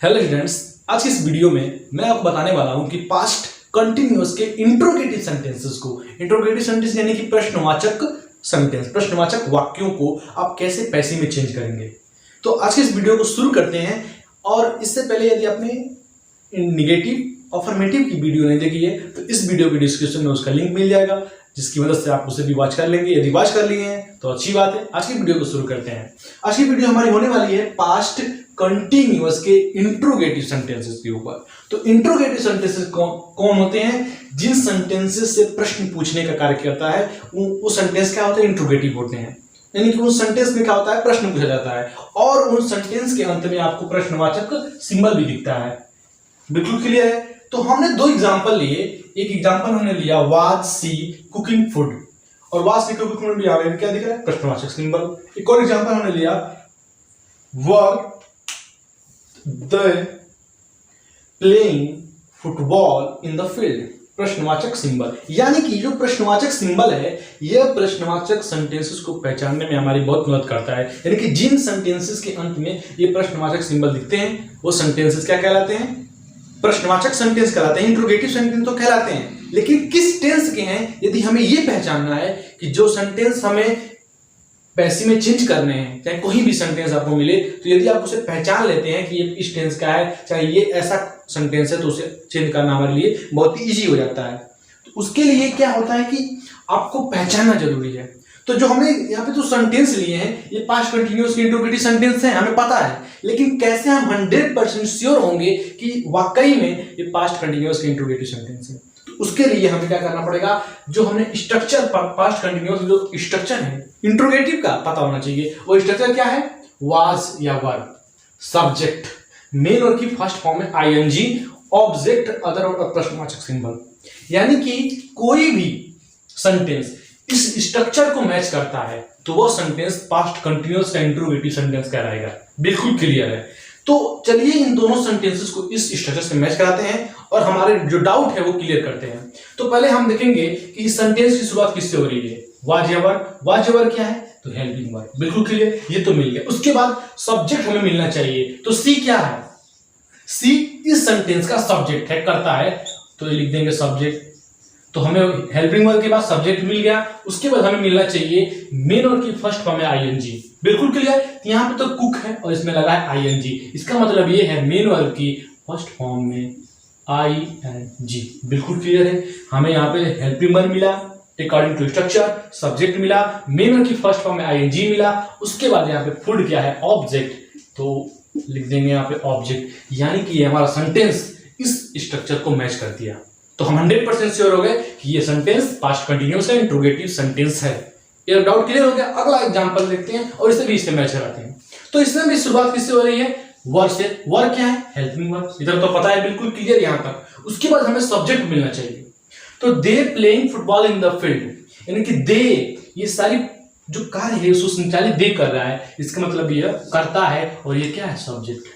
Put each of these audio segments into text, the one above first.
Hello students, आज की इस वीडियो में मैं आपको बताने वाला हूं कि पास्ट कंटिन्यूअस के इंट्रोगेटिव सेंटेंसेस को, इंट्रोगेटिव सेंटेंस यानी कि प्रश्नवाचक सेंटेंस, प्रश्नवाचक वाक्यों को आप कैसे पैसिव में चेंज करेंगे। तो आज के इस वीडियो को शुरू करते हैं। और इससे पहले यदि आपने निगेटिव अफर्मेटिव की वीडियो नहीं देखी है तो इस वीडियो के डिस्क्रिप्शन में उसका लिंक मिल जाएगा, जिसकी मदद से आप उसे भी वॉच कर लेंगे। यदि वॉच कर लिए हैं तो अच्छी बात है। आज की वीडियो को शुरू करते हैं। आज की वीडियो हमारी होने वाली है पास्ट कंटिन्यूअस के इंट्रोगेटिव सेंटेंसेस के ऊपर। तो इंट्रोगेटिव सेंटेंसेस कौन होते हैं? जिन सेंटेंसेस से प्रश्न पूछने का कार्य करता है वो सेंटेंस क्या होते हैं? इंट्रोगेटिव होते हैं। यानी कि उस सेंटेंस में क्या होता है? प्रश्न पूछा जाता है और उन सेंटेंस के अंत में आपको प्रश्नवाचक सिंबल भी दिखता है। बिल्कुल क्लियर है। तो हमने दो एग्जांपल लिए। एक एग्जांपल हमने लिया वाज सी कुकिंग फूड, और वाज सी कुकिंग फूड भी आगे क्या दिख रहा है? प्रश्नवाचक सिंबल। एक और एग्जांपल हमने लिया were the playing football in the field, प्रश्नवाचक सिंबल। यानी कि जो प्रश्नवाचक सिंबल है यह प्रश्नवाचक सेंटेंसेस को पहचानने में हमारी बहुत मदद करता है। यानी कि जिन सेंटेंसेस के अंत में ये प्रश्नवाचक सिंबल दिखते हैं वो सेंटेंसेस क्या कहलाते हैं? प्रश्नवाचक सेंटेंस कहलाते हैं। इंट्रोगेटिव सेंटेंस तो कहलाते हैं, लेकिन किस टेंस के हैं यदि हमें यह पहचानना है कि जो सेंटेंस हमें पैसिव में चेंज करने हैं, चाहे कोई भी सेंटेंस आपको मिले, तो यदि आप उसे पहचान लेते हैं कि ये इस टेंस का है, चाहे ये ऐसा सेंटेंस है, तो उसे चेंज करना हमारे लिए बहुत ही इजी हो जाता है। तो उसके लिए क्या होता है कि आपको पहचानना जरूरी है। तो जो हमने यहाँ पे जो सेंटेंस लिए हैं ये पास्ट कंटिन्यूअस के इंट्रोगेटिव सेंटेंस हैं, हमें पता है, लेकिन कैसे हम 100% श्योर होंगे कि वाकई में ये पास्ट कंटिन्यूअस के इंट्रोगेटिव सेंटेंस है? तो उसके लिए हमें क्या करना पड़ेगा? जो हमने स्ट्रक्चर, पास्ट कंटिन्यूअस जो स्ट्रक्चर है इंट्रोगेटिव का पता होना चाहिए। वो स्ट्रक्चर क्या है? वाज या वर, सब्जेक्ट, मेन वर्ब की फर्स्ट फॉर्म में आईएनजी, ऑब्जेक्ट, अदर और प्रश्नवाचक सिंबल। यानी कि कोई भी सेंटेंस इस स्ट्रक्चर को मैच करता है तो वो सेंटेंस पास्ट कंटिन्यूअस का इंट्रोगेटिव सेंटेंस कहलाएगा। बिल्कुल क्लियर है। तो चलिए इन दोनों सेंटेंसेस को इस स्ट्रक्चर से मैच कराते हैं और हमारे जो डाउट है वो क्लियर करते हैं। तो पहले हम देखेंगे कि इस सेंटेंस की शुरुआत किससे हो रही है? वाज या वर। वाज या वर क्या है? तो हेल्पिंग वर्ब। बिल्कुल क्लियर, ये तो मिल गया। उसके बाद सब्जेक्ट हमें मिलना चाहिए। तो सी क्या है? सी इस सेंटेंस का सब्जेक्ट है, करता है, तो ये लिख देंगे सब्जेक्ट। तो हमें हेल्पिंग वर्ब के बाद सब्जेक्ट मिल गया। उसके बाद हमें मिलना चाहिए मेन वर्ब की फर्स्ट फॉर्म में आईएनजी। बिल्कुल क्लियर। यहाँ पे तो कुक है और इसमें लगा है आईएनजी। इसका मतलब ये है मेन वर्ब की फर्स्ट फॉर्म में आईएनजी। बिल्कुल क्लियर है। हमें यहाँ पे हेल्पिंग वर्ब मिला अकॉर्डिंग टू स्ट्रक्चर, सब्जेक्ट मिला, मेन वर्ब की फर्स्ट फॉर्म में आईएनजी मिला। उसके बाद यहाँ पे फूड क्या है? ऑब्जेक्ट। तो लिख देंगे यहाँ पे ऑब्जेक्ट। यानी कि ये हमारा सेंटेंस इस स्ट्रक्चर को मैच कर दिया। तो हम 100% श्योर हो गए कि ये सेंटेंस पास्ट कंटिन्यूअस का इंट्रोगेटिव सेंटेंस है। ये डाउट क्लियर हो गया। अगला एग्जांपल देखते हैं और इसे भी इससे मैच कराते हैं। तो इसमें भी शुरुआत किससे हो रही है? वर्ब से। वर्ब क्या है? Helping verb. इधर तो पता है, बिल्कुल क्लियर यहां तक। उसके बाद हमें सब्जेक्ट मिलना चाहिए। तो they playing football in the field, यानी कि दे, ये सारी जो कार्य है उसको संचालित दे कर रहा है। इसका मतलब ये करता है और ये क्या है? सब्जेक्ट।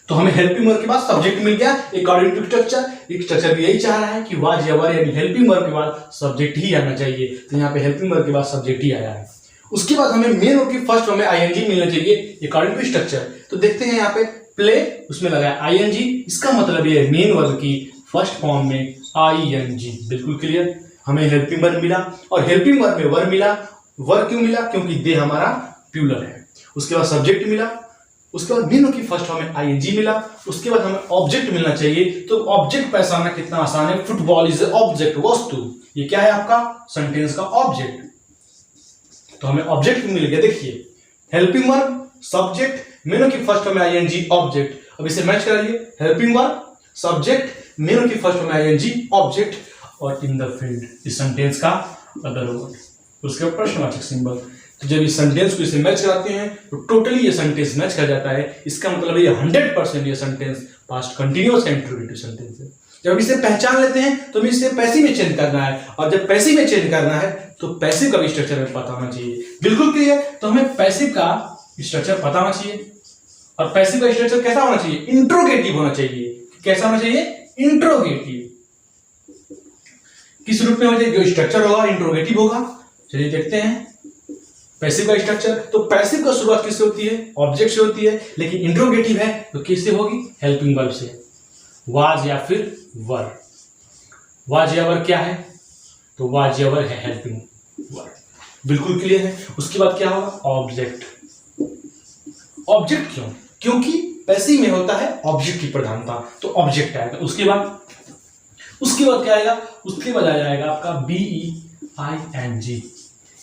तो हमें हेल्पिंग वर्ब के बाद सब्जेक्ट मिल गया अकॉर्डिंग टू स्ट्रक्चर। स्ट्रक्चर भी यही चाह रहा है कि वाज या वर यानी हेल्पिंग वर्ब के बाद सब्जेक्ट ही आना चाहिए। तो यहाँ पे हेल्पिंग वर्ब के बाद सब्जेक्ट ही आया है। उसके बाद हमें मेन वर्ब की फर्स्ट फॉर्म में आईएनजी मिलना चाहिए अकॉर्डिंग टू स्ट्रक्चर। तो देखते हैं यहाँ पे प्ले, उसमें लगा है आईएनजी। इसका मतलब ये मेन वर्ब की फर्स्ट फॉर्म में आईएनजी। बिल्कुल क्लियर। हमें हेल्पिंग वर्ब मिला और हेल्पिंग वर्ब में वर्ब मिला। वर्ब क्यों मिला? क्योंकि दे हमारा प्लूरल है। उसके बाद सब्जेक्ट मिला। उसके बाद मेन वर्ब की फर्स्ट फॉर्म में आईएनजी मिला। उसके बाद हमें ऑब्जेक्ट मिलना चाहिए। तो ऑब्जेक्ट पहचानना कितना आसान है। फुटबॉल इज ऑब्जेक्ट, वस्तु। ये क्या है? आपका सेंटेंस का ऑब्जेक्ट। तो हमें ऑब्जेक्ट मिल गया। देखिए helping verb, subject, main verb की फर्स्ट फॉर्म में आईएनजी, ऑब्जेक्ट। अब इसे मैच कराइए। Helping verb, subject, main verb की फर्स्ट फॉर्म में आईएनजी, ऑब्जेक्ट, और इन द फील्ड इस सेंटेंस का अदर वर्ड, उसके बाद प्रश्नवाचक सिंबल। तो जब इस सेंटेंस को इसे मैच कराते हैं तो टोटली ये सेंटेंस मैच कर जाता है। इसका मतलब ये 100% ये सेंटेंस पास्ट कंटिन्यूअस का इंट्रोगेटिव सेंटेंस है। जब इसे पहचान लेते हैं तो हमें इसे पैसिव में चेंज करना है, और जब पैसिव में चेंज करना है तो पैसिव का भी स्ट्रक्चर हमें पता होना चाहिए। बिल्कुल क्लियर। तो हमें पैसिव का स्ट्रक्चर पता होना चाहिए, और पैसिव का स्ट्रक्चर कैसा होना चाहिए? इंट्रोगेटिव होना चाहिए। कैसा होना चाहिए? इंट्रोगेटिव। किस रूप में होना चाहिए? जो स्ट्रक्चर होगा इंट्रोगेटिव होगा। चलिए देखते हैं। पैसिव का स्ट्रक्चर, तो पैसिव का शुरुआत किससे होती है? ऑब्जेक्ट से होती है, लेकिन इंट्रोगेटिव है तो किससे होगी? हेल्पिंग वर्ब से, वाज या फिर वर। वाज या वर क्या है? तो वाज या वर है हेल्पिंग वर्ब। बिल्कुल क्लियर है। उसके बाद क्या होगा? ऑब्जेक्ट। ऑब्जेक्ट क्यों? क्योंकि पैसिव में होता है ऑब्जेक्ट की प्रधानता, तो ऑब्जेक्ट आएगा। उसके बाद क्या आएगा? उसके बाद आ जाएगा आपका BEING,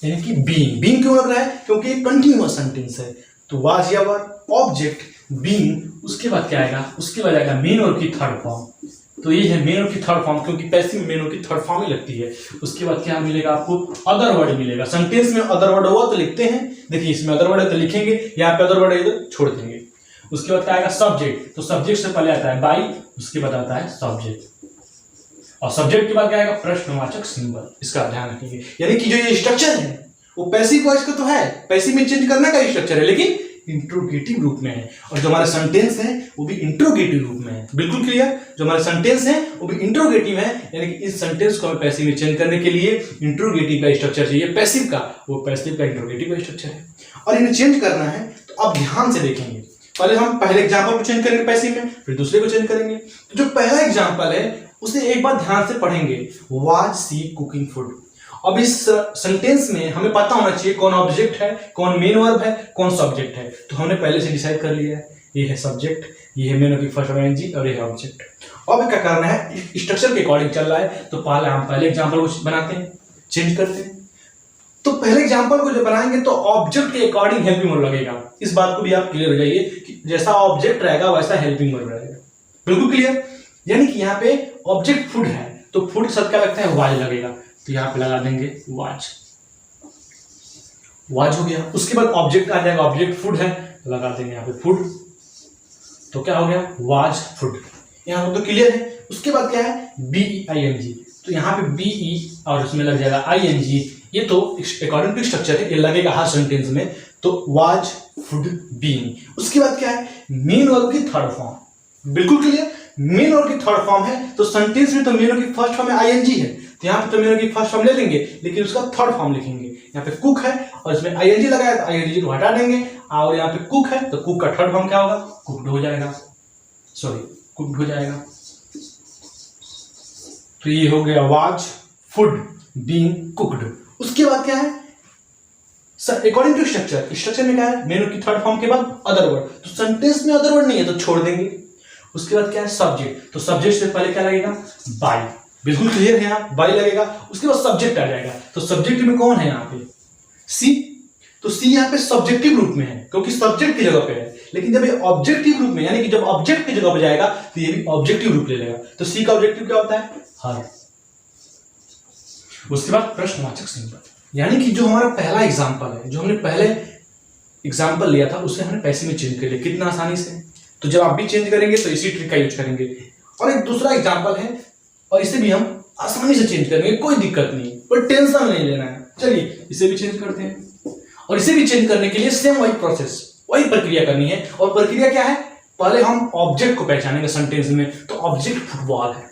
यानी कि बीइंग। बीइंग क्यों लग रहा है? क्योंकि एक कंटिन्यूअस सेंटेंस है। तो वाज या वर, ऑब्जेक्ट, बीइंग। उसके बाद क्या आएगा? उसके बाद आएगा मेन वर्ब की थर्ड फॉर्म। तो ये है मेन वर्ब की थर्ड फॉर्म, क्योंकि पैसिव में मेन वर्ब की थर्ड फॉर्म ही लगती है। उसके बाद क्या मिलेगा आपको? अदर वर्ड मिलेगा। सेंटेंस में अदर वर्ड हुआ तो लिखते हैं, देखिए इसमें अदर वर्ड है तो लिखेंगे, यहाँ पे अदर वर्ड है इधर छोड़ देंगे। उसके बाद क्या आएगा? सब्जेक्ट। तो सब्जेक्ट से पहले आता है बाई, उसके बाद आता है सब्जेक्ट, और सब्जेक्ट के बाद क्या आएगा? प्रश्नवाचक सिंबल। इसका ध्यान रखिए, यानी कि जो ये स्ट्रक्चर है वो पैसिव वॉइस का तो है, पैसिव में चेंज करने का स्ट्रक्चर है, लेकिन इंट्रोगेटिव रूप में है। और जो हमारे सेंटेंस है वो भी इंट्रोगेटिव रूप में है। बिल्कुल क्लियर। जो हमारे सेंटेंस है वो भी इंट्रोगेटिव है, यानी कि इस सेंटेंस को हमें पैसिव में चेंज करने के लिए इंट्रोगेटिव का स्ट्रक्चर चाहिए। पैसिव का, वो पैसिव का इंट्रोगेटिव का स्ट्रक्चर है, और इन्हें चेंज करना है तो अब ध्यान से देखेंगे। पहले हम पहले एग्जाम्पल को चेंज करेंगे पैसिव में, फिर दूसरे को चेंज करेंगे। तो जो पहला एग्जाम्पल है उसे एक बार ध्यान से पढ़ेंगे, वाज सी कुकिंग फूड। अब इस सेंटेंस में हमें पता होना चाहिए कौन ऑब्जेक्ट है, कौन मेन वर्ब है, कौन सब्जेक्ट है। तो हमने पहले से डिसाइड कर लिया है, ये है सब्जेक्ट, ये है मेन वर्ब की फर्स्ट ING, और ये है ऑब्जेक्ट। अब क्या करना है? स्ट्रक्चर के अकॉर्डिंग चल रहा है, तो पहले एग्जाम्पल को बनाते हैं, चेंज करते हैं। तो पहले एग्जाम्पल को जब बनाएंगे तो ऑब्जेक्ट के अकॉर्डिंग हेल्पिंग वर्ब लगेगा। इस बात को भी आप क्लियर हो जाइए कि जैसा ऑब्जेक्ट रहेगा वैसा हेल्पिंग वर्ब रहेगा। बिल्कुल क्लियर। यानी कि यहाँ पे ऑब्जेक्ट फूड है तो फूड के साथ क्या लगता है? वाज लगेगा, तो यहाँ पे लगा देंगे वाज। वाज हो गया। उसके बाद ऑब्जेक्ट आ जाएगा, ऑब्जेक्ट फूड है तो लगा देंगे यहाँ पे फूड, तो क्या हो गया? Was food. यहाँ तो क्लियर है। उसके बाद क्या है? BEING, तो यहाँ पे BE और उसमें लग जाएगा ING। ये तो अकॉर्डिंग टू स्ट्रक्चर है, ये लगेगा हर सेंटेंस में, तो वाज फूड बीइंग। उसके बाद क्या है? मेन वर्ब की थर्ड फॉर्म। बिल्कुल क्लियर। मेन वर्ब की थर्ड फॉर्म है तो सेंटेंस में तो मेन वर्ब की फर्स्ट फॉर्म में ING है, तो यहाँ पे तो मेन वर्ब की फर्स्ट फॉर्म ले लेंगे, लेकिन उसका थर्ड फॉर्म लिखेंगे। यहाँ पे कुक है और इसमें ING लगाया तो ING को हटा देंगे, और यहाँ पे कुक है तो कुक का थर्ड फॉर्म क्या होगा? कुक्ड हो जाएगा, कुक्ड हो जाएगा। तो ये हो गया वाज फूड बीइंग कुक्ड। उसके बाद क्या है? अकॉर्डिंग टू स्ट्रक्चर में क्या है? मेन वर्ब की थर्ड फॉर्म के बाद अदर वर्ड, तो सेंटेंस में अदर वर्ड नहीं है तो छोड़ देंगे। उसके बाद क्या है? सब्जेक्ट। तो सब्जेक्ट से पहले क्या लगेगा? बाई। बिल्कुल क्लियर है, यहाँ बाई लगेगा। उसके बाद सब्जेक्ट आ जाएगा, तो सब्जेक्ट में कौन है? यहाँ पे सी। तो सी यहाँ पे सब्जेक्टिव रूप में है क्योंकि सब्जेक्ट की जगह पे है, लेकिन जब ये ऑब्जेक्टिव रूप में, यानी कि जब ऑब्जेक्ट की जगह पे जाएगा तो ये भी ऑब्जेक्टिव रूप ले लेगा। तो सी का ऑब्जेक्टिव क्या होता है? हर। उसके बाद प्रश्नवाचक सिंबल, यानी कि जो हमारा पहला एग्जाम्पल है, जो हमने पहले एग्जाम्पल लिया था उसे हमने पैसिव में चेंज कर लिया कितना आसानी से। तो जब आप भी चेंज करेंगे तो इसी ट्रिक का यूज करेंगे। और एक दूसरा एग्जाम्पल है और इसे भी हम आसानी से चेंज करेंगे, कोई दिक्कत नहीं, कोई टेंशन नहीं लेना है। चलिए इसे भी चेंज करते हैं, और इसे भी चेंज करने के लिए सेम वही प्रोसेस, वही प्रक्रिया करनी है। और प्रक्रिया क्या है? पहले हम ऑब्जेक्ट को पहचानेंगे सेंटेंस में। तो ऑब्जेक्ट फुटबॉल है,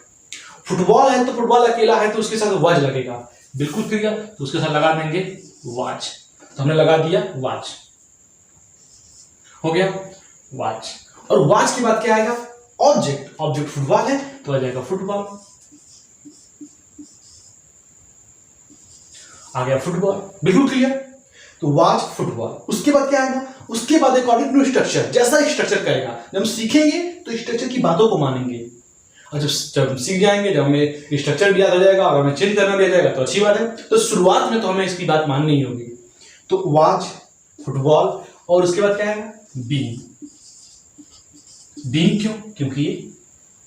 फुटबॉल है तो फुटबॉल अकेला है तो उसके साथ वाज लगेगा। बिल्कुल क्लियर। तो उसके साथ लगा देंगे वाज, तो हमने लगा दिया वाज, हो गया वाज। और वाज के बाद क्या आएगा? ऑब्जेक्ट। ऑब्जेक्ट फुटबॉल है तो आ जाएगा फुटबॉल, आ गया फुटबॉल। बिल्कुल क्लियर। तो वाज फुटबॉल। उसके बाद क्या आएगा? उसके बाद अकॉर्डिंग टू स्ट्रक्चर, जैसा स्ट्रक्चर करेगा, जब हम सीखेंगे तो स्ट्रक्चर की बातों को मानेंगे, और जब हम सीख जाएंगे, जब हमें स्ट्रक्चर भी याद हो जाएगा और हमें चेंज करना भी आ जाएगा तो अच्छी बात है। तो शुरुआत में तो हमें इसकी बात माननी ही होगी। तो वाज फुटबॉल, और उसके बाद क्या आएगा? बीइंग। बीइंग क्यों? क्योंकि ये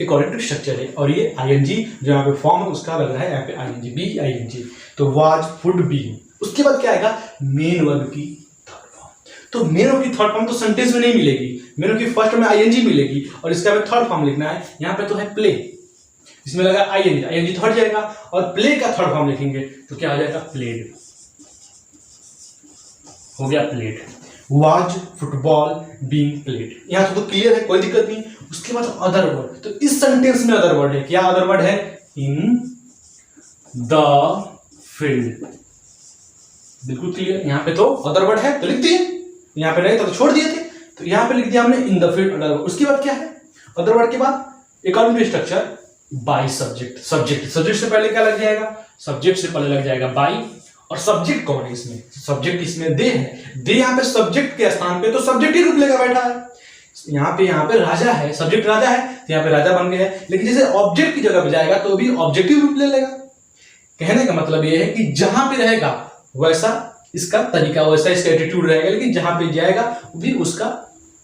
अकॉर्डिंग टू स्ट्रक्चर है, और ये ING जो यहाँ पे फॉर्म है उसका लग रहा है यहाँ पे ING, BING। तो वाज फूड बीइंग। उसके बाद क्या आएगा? मेन वर्ब की थर्ड फॉर्म। तो मेन वर्ब की थर्ड फॉर्म तो सेंटेंस में नहीं मिलेगी, मेन वर्ब की फर्स्ट में ING मिलेगी, और इसका हमें थर्ड फॉर्म लिखना है। यहाँ पे तो है प्ले, इसमें लगा ING तो हट जाएगा, और प्ले का थर्ड फॉर्म लिखेंगे तो क्या हो जाएगा? प्लेड, हो गया played. Was football being played. यहाँ तो क्लियर है, कोई दिक्कत नहीं। उसके बाद अदर वर्ड, तो इस सेंटेंस में अदर वर्ड है। क्या अदर वर्ड है? इन द फील्ड, बिल्कुल क्लियर। यहाँ पे तो अदर वर्ड है तो लिख दिए, यहाँ पे नहीं तो छोड़ दिए थे, तो यहाँ पे लिख दिया हमने in the field other word. उसके बाद क्या है, अदर वर्ड के बाद according to structure by subject. Subject से पहले क्या लग जाएगा, सब्जेक्ट से पहले लग जाएगा बाय। और सब्जेक्ट कौन है इसमें, सब्जेक्ट इसमें दे है, दे यहाँ पे सब्जेक्ट के स्थान पे तो सब्जेक्ट ही रूप लेकर बैठा है। यहाँ पे राजा है, सब्जेक्ट राजा है तो यहाँ पे राजा बन गया है, लेकिन जैसे ऑब्जेक्ट की जगह पे जाएगा तो भी ऑब्जेक्टिव रूप ले लेगा। कहने का मतलब ये है कि जहां पे रहेगा वैसा इसका तरीका, वैसा इसका एटीट्यूड रहेगा, लेकिन जहां पे जाएगा भी उसका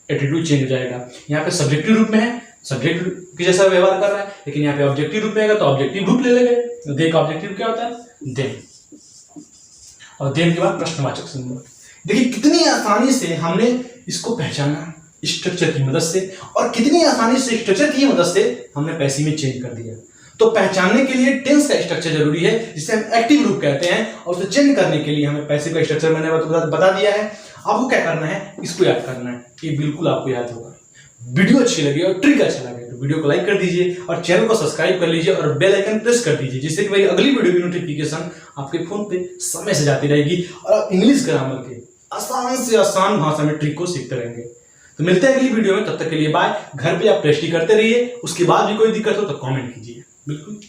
एटीट्यूड चेंज हो जाएगा। यहाँ पे सब्जेक्टिव रूप में है, सब्जेक्ट की जैसा व्यवहार कर रहा है, लेकिन यहाँ पे ऑब्जेक्टिव रूप में आएगा तो ऑब्जेक्टिव रूप ले लेगा। दे का ऑब्जेक्टिव क्या होता है, देन, और देन के बाद प्रश्नवाचक संबंध। देखिए कितनी आसानी से हमने इसको पहचाना स्ट्रक्चर की मदद से, और कितनी आसानी से स्ट्रक्चर की मदद से हमने पैसिव में चेंज कर दिया। तो पहचानने के लिए टेंस का स्ट्रक्चर जरूरी है, जिसे हम एक्टिव रूप कहते हैं, और उसे चेंज करने के लिए हमें पैसिव का स्ट्रक्चर मैंने बता दिया है। आपको क्या करना है, इसको याद करना है, ये बिल्कुल आपको याद होगा। वीडियो अच्छी लगी और ट्रिक अच्छा लगे तो वीडियो को लाइक कर दीजिए और चैनल को सब्सक्राइब कर लीजिए और बेल आइकन प्रेस कर दीजिए, जिससे कि मेरी अगली वीडियो की नोटिफिकेशन आपके फोन पे समय से जाती रहेगी और आप इंग्लिश ग्रामर के आसान से आसान भाषा में ट्रिक को सीखते रहेंगे। तो मिलते हैं अगली वीडियो में, तब तक के लिए बाय। घर पे आप प्रैक्टिस करते रहिए, उसके बाद भी कोई दिक्कत हो तो कमेंट कीजिए। बिल्कुल।